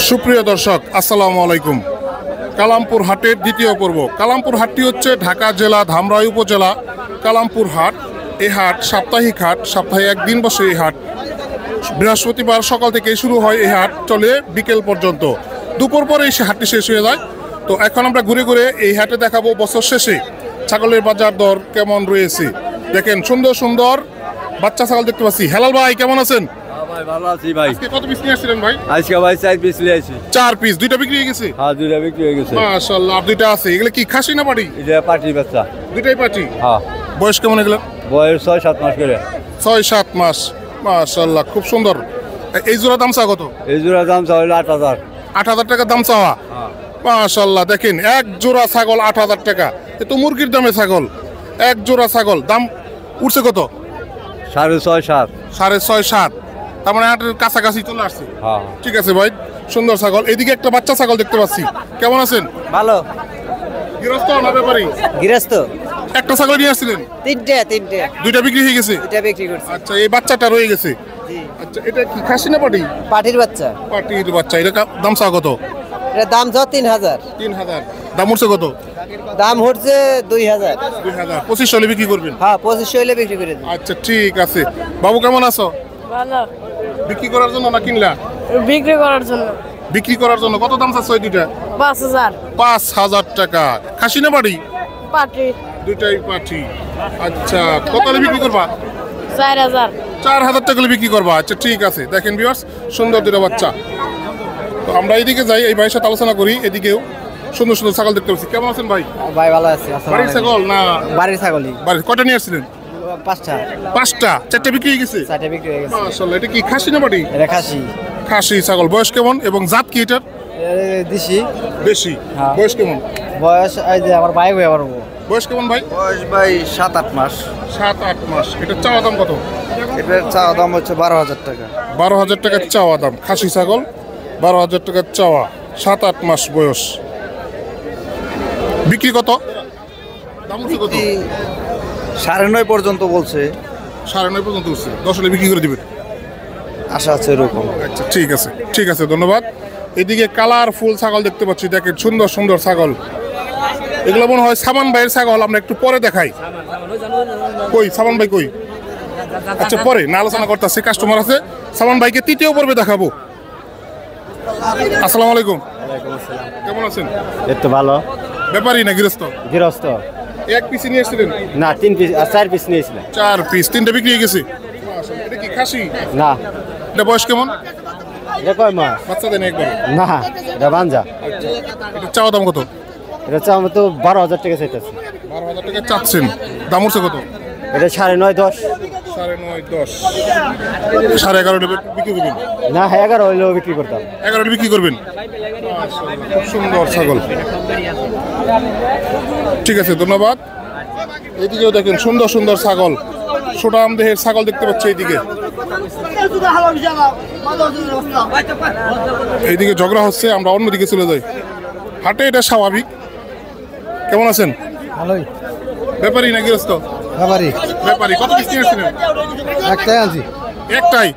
সুপ্রিয় দর্শক, আসসালামু আলাইকুম। কালামপুর হাটের দ্বিতীয় পর্ব। কালামপুর হাটটি হচ্ছে ঢাকা জেলা ধামরাই উপজেলা কালামপুর হাট। এই হাট সাপ্তাহিক হাট, সপ্তাহে একদিন বসে এই হাট। বৃহস্পতিবার সকাল থেকে শুরু হয় এই হাট, চলে বিকেল পর্যন্ত। দুপুর পরে এই হাটটি শেষ হয়ে যায়। তো এখন আমরা ঘুরে ঘুরে এই হাটে দেখাবো বছর শেষে ছাগলের বাজার দর কেমন রয়েছে। দেখেন সুন্দর সুন্দর বাচ্চা ছাগল দেখতে পাচ্ছি। হেলাল ভাই, কেমন আছেন? ভালো আছি ভাই। আজকে কত পিস নিয়ে আসছিলেন ভাই? আজকে ভাই 4 পিস নিয়ে আসি। 4 পিস, দুইটা বিক্রি হয়ে গেছে? হ্যাঁ, দুইটা বিক্রি হয়ে গেছে। মাশাআল্লাহ, আর দুইটা আছে। এগুলো কি খাসি না পাটি? এটা পাটি বাচ্চা। দুইটাই পাটি? হ্যাঁ। বয়স কেমন এগুলো? বয়স 6-7 মাস করে। 6-7 মাস। মাশাআল্লাহ, খুব সুন্দর। এই জোড়া দাম চা কত? এই জোড়া দাম চাইলে 8000। 8000 টাকা দাম চাওয়া? হ্যাঁ। মাশাআল্লাহ, দেখেন এক জোড়া ছাগল 8000 টাকা। এ তো মুরগির দামে ছাগল। এক জোড়া ছাগল দাম উঠছে কত? 6.5-7। 6.5-7। তার মানে হাটের কাছাকাছি চলে আসছে। হ্যাঁ। ঠিক আছে ভাই, সুন্দর ছাগল। এদিকে একটা বাচ্চা ছাগল দেখতে পাচ্ছি। কেমন আছেন? ভালো। গৃহস্থ না ব্যাপারী? গৃহস্থ। একটা ছাগল নিয়ে আসছিলেন? তিনটে। দুইটা বিক্রি হয়ে গেছে? দুইটা বিক্রি করছি। আচ্ছা, এই বাচ্চাটা রয়ে গেছে। জি। আচ্ছা, এটা কি খাসি না পাটি? পাটির বাচ্চা। পাটির বাচ্চা। এটা দাম চা কত? এটা দাম যা 3000। 3000। দাম উঠছে কত? দাম হচ্ছে 2000। 2000। 25 হলে বিক্রি করবেন? হ্যাঁ, 2500 হইলে বিক্রি করে দিই। আচ্ছা, ঠিক আছে। বাবু কেমন আছো? ভালো। বিক্রি করার জন্য না কিনলা? বিক্রি করার জন্য। বিক্রি করার জন্য। কত দাম চাচ্ছ এই দুইটা? 5000। 5000 টাকা। খাসি না পাটি? পাটি। দুইটাই পাটি। আচ্ছা, কত হলে বিক্রি করবা? 4000। 4000 টাকা হলে বিক্রি করবা। আচ্ছা, ঠিক আছে। দেখেন ভিউয়ার্স, সুন্দর দুটো বাচ্চা। তো আমরা এইদিকে যাই, এই ভাইয়ের সাথে আলোচনা করি। এদিকেও সুন্দর সুন্দর ছাগল দেখতে পাচ্ছি। কেমন আছেন ভাই? ভাই ভালো আছি। বাড়ির ছাগল না বাড়ির ছাগলই। বাড়ির? কয়টা নিয়ে আসছিলেন? 5টা। 5টা? 4টা বিক্রি হয়ে গেছে? 4টা বিক্রি হয়ে গেছে। মাশাআল্লাহ। এটা কি খাসি না পাটি? এটা খাসি। খাসি ছাগল। বয়স কেমন এবং জাত কি এটার? দিছি। বেশি? হ্যাঁ। বয়স কেমন? বয়স এই যে আমার ভাই হয়ে পারবো। বয়স কেমন ভাই? বয়স ভাই 7-8 মাস। 7-8 মাস। এটা চাওয়া দাম কত? এটার চাওয়া দাম হচ্ছে 12000 টাকা। 12000 টাকা চাওয়া দাম। খাসি ছাগল 12000 টাকা চাওয়া। 7-8 মাস বয়স। বিক্রি কত? দাম উঠছে কত? 9.5 পর্যন্ত বলছে। 9.5 পর্যন্ত উঠছে। 10 হলে বিক্রি করে দিবেন? আশা আছে এরকম। আচ্ছা, ঠিক আছে, ঠিক আছে, ধন্যবাদ। এদিকে কালারফুল ছাগল দেখতে পাচ্ছি। দেখেন সুন্দর সুন্দর ছাগল। এগুলো মনে হয় সামান ভাইয়ের ছাগল। আমরা একটু পরে দেখাই। কই সামান ভাই কই? আচ্ছা, পরে না আলোচনা করতেছি, কাস্টমার আছে। সামান ভাইকে তৃতীয় পর্বে দেখাবো। আসসালামু আলাইকুম। কেমন আছেন? এই তো ভালো। ব্যাপারী না গৃহস্থ? গৃহস্থ। এক পিস নিয়ে এসেছিলেন? না, 3 পিস 4 পিস নিয়েছিলাম। 4 পিস, 3টা বিক্রি হয়ে গেছে। এটা কি খাসি? না। এটা বয়স কেমন? এটা কয় মাস? বাচ্চা দেন একবার? না, এটা বাঞ্জা। এটা চাওয়া দাম কত? এটা চাও তো 12000 টাকা চাইতেছি। 12000 টাকা চাচ্ছেন। দাম উঠছে কত? এটা 9.5-10। 9.5-10। 11.5 বিক্রি করবেন? না, 11 হইলেও বিক্রি করতাম। 11 বিক্রি করবেন? খুব সুন্দর ছাগল। ঠিক আছে, ধন্যবাদ। এইদিকেও দেখেন সুন্দর সুন্দর ছাগল। সুঠাম দেহের ছাগল দেখতে পাচ্ছি এইদিকে। এইদিকে ঝগড়া হচ্ছে, আমরা অন্যদিকে চলে যাই। হাটে এটা স্বাভাবিক। কেমন আছেন? ভালোই। ব্যাপারী না গৃহস্থ? ব্যাপারী। ব্যাপারী। কত পিস নিয়ে আসছিলেন? একটাই আনছি। একটাই?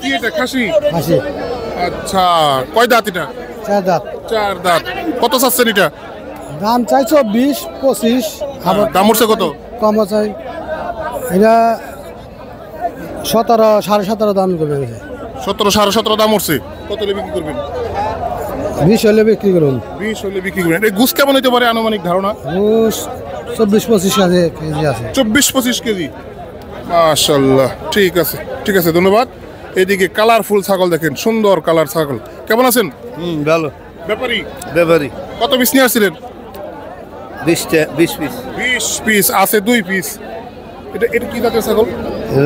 কি এটা খাসি? খাসি। আচ্ছা, কয় দাঁত এটা? 4 দাঁত। 4 দাঁত। কত চাচ্ছেন এটা? দাম চাইছো 20-25। আবার দাম উঠছে কত? কম চাই। এটা 17, 17.5 দাম করে গেছে। 17, 17.5 দাম উঠছে। কত হলে বিক্রি করবেন? 20 হলে বিক্রি করুন। 20 হলে বিক্রি করবেন। এই গুছ কেমন হইতে পারে আনুমানিক ধারণা? 24-25 কেজি আছে। 24-25 কেজি। মাশাআল্লাহ, ঠিক আছে, ঠিক আছে, ধন্যবাদ। এদিকে কালারফুল ছাগল দেখেন, সুন্দর কালার ছাগল। কেমন আছেন? ভালো। ব্যাপারী? ব্যাপারী। কত পিস নিয়ে আসছিলেন? 20 পিস। 20 পিস আছে। 2 পিস। এটা এটা কি জাতের ছাগল?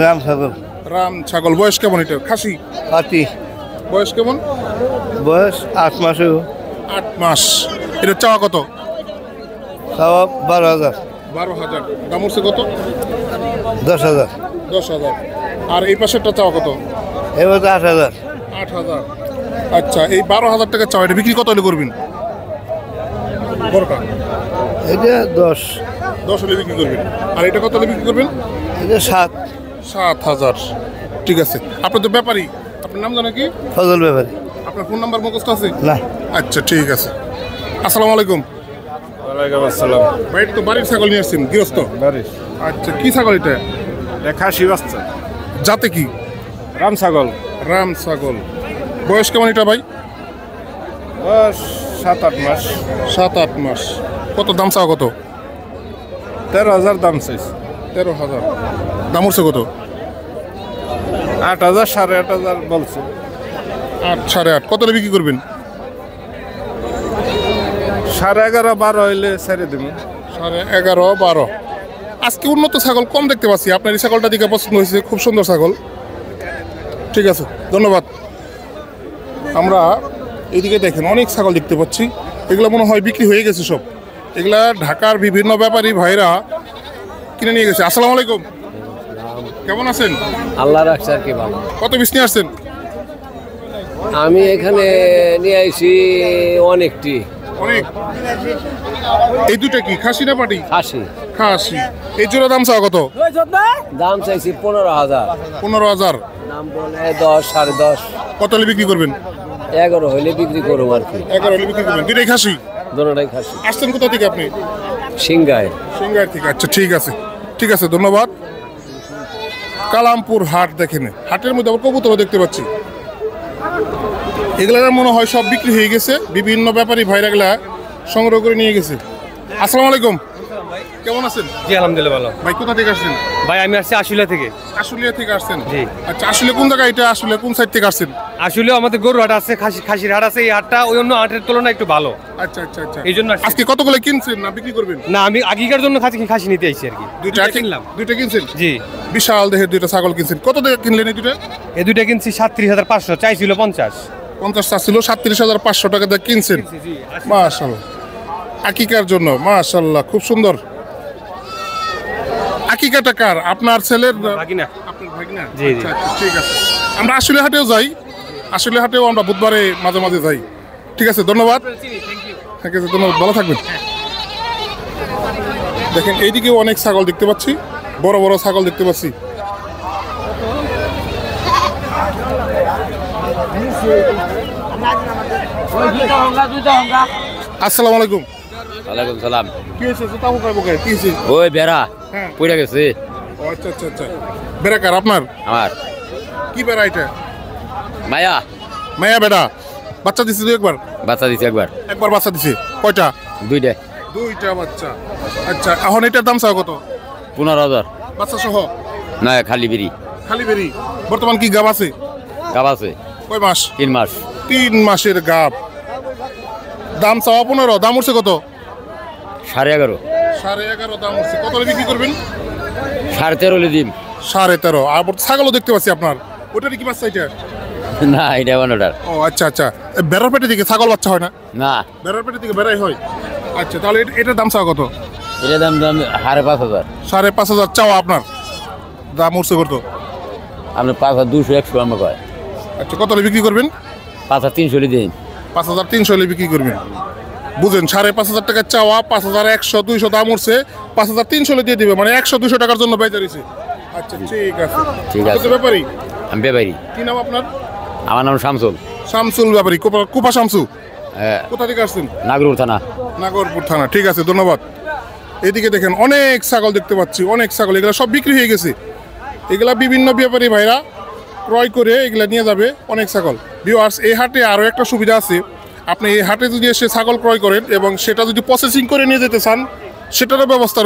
রাম ছাগল। রাম ছাগল। বয়স কেমন এটা? খাসি? পাটি। বয়স কেমন? বয়স 8 মাস। 8 মাস। এটা চাওয়া কত? চাওয়া 12000। 12000। দাম উঠছে কত? 10000। 10000। আর এই পাশেরটা চাওয়া কত? এবার 8000। 8000। আচ্ছা, এই 12000 টাকা চাওয়া, এটা বিক্রি কত হলে করবেন? বড়টা এটা 10। 10 হলে বিক্রি করবেন। আর এটা কত হলে বিক্রি করবেন? এটা 7। 7000। ঠিক আছে। আপনি তো ব্যাপারী, আপনার নাম জানা কি? ফজল ব্যাপারী। আপনার ফোন নাম্বার মুখস্থ আছে? না। আচ্ছা ঠিক আছে। আসসালামু আলাইকুম। ওয়ালাইকুম আসসালাম। ভাই তো বাড়ির ছাগল নিয়ে আসছেন গৃহস্থ? বারিশ আচ্ছা কি ছাগল এটা? খাসি বাচ্চা জাতে কি? রাম ছাগল। রাম ছাগল। বয়স কেমন এটা ভাই? বয়স 7-8 মাস। 7-8 মাস। কত দাম চাও কত? 13,000 দাম চাইছে। 13,000। দাম উঠছে কত? 8,000 8,500 বলছে। 8 8.5। কত বিক্রি করবেন? 11.5 12 হইলে ছেড়ে দেবো। 11.5 12। আজকে উন্নত ছাগল কম দেখতে পাচ্ছি, আপনার এই ছাগলটা দিকে পছন্দ হয়েছে, খুব সুন্দর ছাগল। ঠিক আছে, ধন্যবাদ। আমরা এইদিকে দেখেন অনেক ছাগল দেখতে পাচ্ছি, এগুলো মনে হয় বিক্রি হয়ে গেছে সব। এগুলা ঢাকার বিভিন্ন ব্যাপারী ভাইরা কিনে নিয়ে গেছে। আসসালামু আলাইকুম, কেমন আছেন? আল্লাহ রাখছে আর কি ভালো। কত পিস নিয়ে আসছেন? আমি এখানে নিয়ে আইছি অনেকটি। অনেক। এই দুটা কি খাসি না পাটি? খাসি। খাসি। এই জোড়া দাম চাও কত? দাম চাইছি 15,000। 15,000। দাম বলে 10 10.5। কত হলে বিক্রি করবেন? 11 হইলে বিক্রি করবো আর কি। 11 হলে বিক্রি করবেন। দুটাই খাসি? দোনোটাই খাসি। আসছেন কোথা থেকে আপনি? সিংগায়। সিংগার থেকে। আচ্ছা ঠিক আছে, ঠিক আছে, ধন্যবাদ। কালামপুর হাট দেখেন, হাটের মধ্যে আবার কবুতরও দেখতে পাচ্ছি। এগুলা মনে হয় সব বিক্রি হয়ে গেছে, বিভিন্ন ব্যাপারী ভাইরা এগুলা সংগ্রহ করে নিয়ে গেছে। আসসালামু আলাইকুম, কেমন আছেন? জি আলহামদুলিল্লাহ ভালো। ভাই কোথা থেকে আসছেন? ভাই আমি আসছি আশুলিয়া থেকে। আশুলিয়া থেকে আসছেন? জি। আচ্ছা আশুলিয়া কোন জায়গা এটা? আশুলিয়া কোন সাইড থেকে আসছেন? আশুলিয়া আমাদের গরু হাট আছে, খাসির হাট আছে। এই হাটটা ওই অন্য হাটের তুলনায় একটু ভালো। আচ্ছা আচ্ছা আচ্ছা। এই জন্য আসছি। আজকে কতগুলো কিনছেন না বিক্রি করবেন? না, আমি আগেকার জন্য খাসি নিতে আইছি আর কি। দুইটা কিনলাম। দুইটা কিনছেন? জি। বিশাল দেহের দুইটা ছাগল কিনছেন। কত দিয়ে কিনলেন এই দুইটা? এই দুইটা কিনছি 37,500, চাইছিল 50। 50 ছিল, 37,500 টাকা দিয়ে কিনছেন। মাশাআল্লাহ, আকিকার জন্য। মাশাআল্লাহ, খুব সুন্দর। আকিকাটা কার? আপনার ছেলের? ভাগিনা। আপনার ভাগিনা? জি, জি। আচ্ছা, আচ্ছা, ঠিক আছে। আমরা আশুলিয়া হাটেও যাই, আশুলিয়া হাটেও আমরা বুধবারে মাঝে মাঝে যাই। ঠিক আছে, ধন্যবাদ। ঠিক আছে, ধন্যবাদ, ভালো থাকবেন। দেখেন এইদিকেও অনেক ছাগল দেখতে পাচ্ছি, বড় বড় ছাগল দেখতে পাচ্ছি। আসসালামু আলাইকুম। ওয়ালাইকুম সালাম। কি হয়েছে? জুতা বোকায় বোকায় কি হয়েছে? ওই বেড়া হ্যাঁ। পড়ে গেছে। ও আচ্ছা আচ্ছা আচ্ছা। বেড়া কার আপনার? আমার কি বেড়া এটা? মায়া মায়া বেড়া। বাচ্চা দিছে দুই একবার? বাচ্চা দিছে একবার। একবার বাচ্চা দিছে। কয়টা? দুইটা। দুইটা বাচ্চা। আচ্ছা, এখন এটার দাম চাও কত? 15,000। বাচ্চা সহ? না, খালি বেরি। খালি বেরি। বর্তমান কি গাব আছে? গাব আছে। কয় মাস? 3 মাস। 3 মাসের গাব। দাম চাওয়া 15, দাম উঠছে কত? 11.5। 11.5 দাম উঠছে। কত হলে বিক্রি করবেন? 13.5 হলে দিম। 13.5। আর ছাগলও দেখতে পাচ্ছি আপনার। ওটারই কি বাচ্চা এটা? না, এটা বানোটার। ও আচ্ছা আচ্ছা। বেড়ার পেটে দিকে ছাগল বাচ্চা হয় না? না, বেড়ার পেটে দিকে বেড়াই হয়। আচ্ছা, তাহলে এটার দাম চাওয়া কত? এটা দাম 5,500। 5,500 চাওয়া আপনার। দাম উঠছে কত? আপনি 5,200 100 আমাকে কয়। আচ্ছা, কত হলে বিক্রি করবেন? 5,300 হলে দিন। 5,300 হলে বিক্রি করবেন। বুঝেন, 5,500 টাকা চাওয়া, 5,100 200 দাম উঠছে, 5,300 হলে দিয়ে দিবে, মানে 100 200 টাকার জন্য বেচা দিছে। আচ্ছা ঠিক আছে, ঠিক আছে। কত ব্যাপারী? আমি ব্যাপারী। কি নাম আপনার? আমার নাম শামসুল। শামসুল ব্যাপারী, কুপা শামসু। হ্যাঁ, কোথা থেকে আসছেন? নাগরপুর থানা। নাগরপুর থানা। ঠিক আছে, ধন্যবাদ। এদিকে দেখেন অনেক ছাগল দেখতে পাচ্ছি, অনেক ছাগল। এগুলো সব বিক্রি হয়ে গেছে। এগুলা বিভিন্ন ব্যাপারী ভাইরা ক্রয় করে এগুলা নিয়ে যাবে। অনেক ছাগল। ভিউয়ার্স, এই হাটে আরও একটা সুবিধা আছে। আপনি এই হাটে যদি এসে ছাগল ক্রয় করেন এবং সেটা যদি প্রসেসিং করে নিয়ে যেতে চান, সেটারও ব্যবস্থা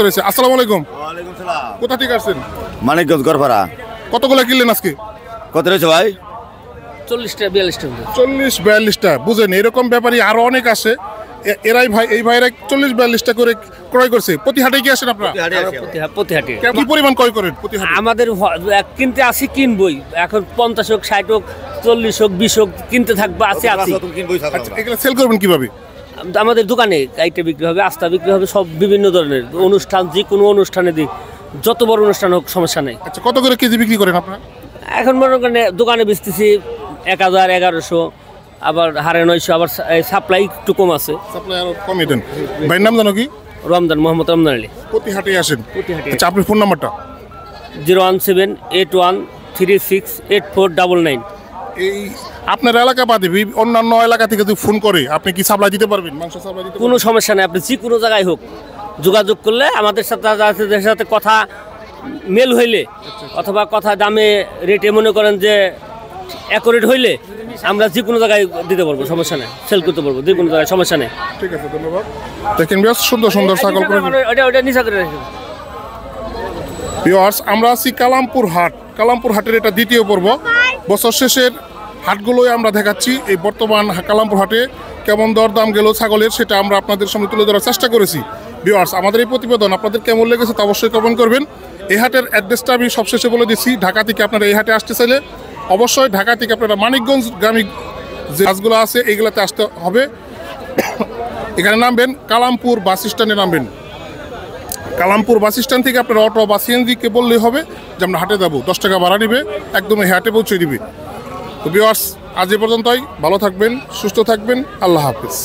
রয়েছে। আসসালামু আলাইকুম। কোথা থেকে আসছেন? মানিকগঞ্জ গড়পাড়া। কতগুলো কিনলেন আজকে? কত রয়েছে ভাই? 40টা 42টা। 40-42টা। বুঝেন, এরকম ব্যাপারী আরো অনেক আসে। এরাই ভাই, এই ভাইরা 40-42টা করে ক্রয় করছে। প্রতি হাটে কি আসেন আপনারা? প্রতি হাটে কি পরিমাণ ক্রয় করেন প্রতি হাটে? আমাদের কিনতে আসি, কিনবই। এখন 50 হোক 60 হোক 40 হোক 20 হোক কিনতে থাকবে, আছে। আচ্ছা, এগুলো সেল করবেন কিভাবে? আমাদের দোকানে গাইটা বিক্রি হবে, আস্তা বিক্রি হবে, সব বিভিন্ন ধরনের অনুষ্ঠান, যে কোনো অনুষ্ঠানে দিই, যত বড় অনুষ্ঠান হোক সমস্যা নেই। আচ্ছা, কত করে কেজি বিক্রি করেন আপনারা? এখন মনে করেন দোকানে বেচতেছি 1000 1100, আবার 950, আবার সাপ্লাই একটু কম আছে। সাপ্লাই আরো কমিয়ে দেন। ভাইয়ের নাম জানো কি? রমজান, মোহাম্মদ রমজান আলী। প্রতি হাটে আসেন? প্রতি হাটে। আচ্ছা, আপনার ফোন নাম্বারটা? 01781368499। এই আপনার এলাকা বাদে অন্যান্য এলাকা থেকে যদি ফোন করে আপনি কি সাপ্লাই দিতে পারবেন, মাংস সাপ্লাই দিতে কোনো সমস্যা নেই, আপনি যে কোনো জায়গায় হোক যোগাযোগ করলে আমাদের সাথে কথা মেল হইলে অথবা কথা দামে রেটে মনে করেন যে অ্যাকুরেট হইলে আমরা যে কোনো জায়গায় দিতে পারবো, সমস্যা নেই, সেল করতে পারবো যে কোনো জায়গায়, সমস্যা নেই। ঠিক আছে, ধন্যবাদ। দেখেন বেশ সুন্দর সুন্দর ছাগল করে ওটা নিচা করে রাখেন। ভিউয়ার্স, আমরা আছি কালামপুর হাট। কালামপুর হাটের এটা দ্বিতীয় পর্ব। বছর শেষের হাটগুলোই আমরা দেখাচ্ছি। এই বর্তমান কালামপুর হাটে কেমন দরদাম গেল ছাগলের সেটা আমরা আপনাদের সামনে তুলে ধরার চেষ্টা করেছি। ভিউয়ার্স, আমাদের এই প্রতিবেদন আপনাদের কেমন লেগেছে তা অবশ্যই কমেন্ট করবেন। এই হাটের অ্যাড্রেসটা আমি সবশেষে বলে দিচ্ছি। ঢাকা থেকে আপনারা এই হাটে আসতে চাইলে অবশ্যই ঢাকা থেকে আপনারা মানিকগঞ্জ গ্রামী যে বাসগুলো আছে এইগুলোতে আসতে হবে। এখানে নামবেন কালামপুর বাস স্ট্যান্ডে নামবেন। কালামপুর বাস স্ট্যান্ড থেকে আপনার অটো বা সিএনজিকে বললেই হবে যে আমরা হাটে যাবো, 10 টাকা ভাড়া নিবে, একদম এই হাটে পৌঁছে দিবে। তো ভিউয়ার্স, আজ এ পর্যন্তই। ভালো থাকবেন, সুস্থ থাকবেন, আল্লাহ হাফিজ।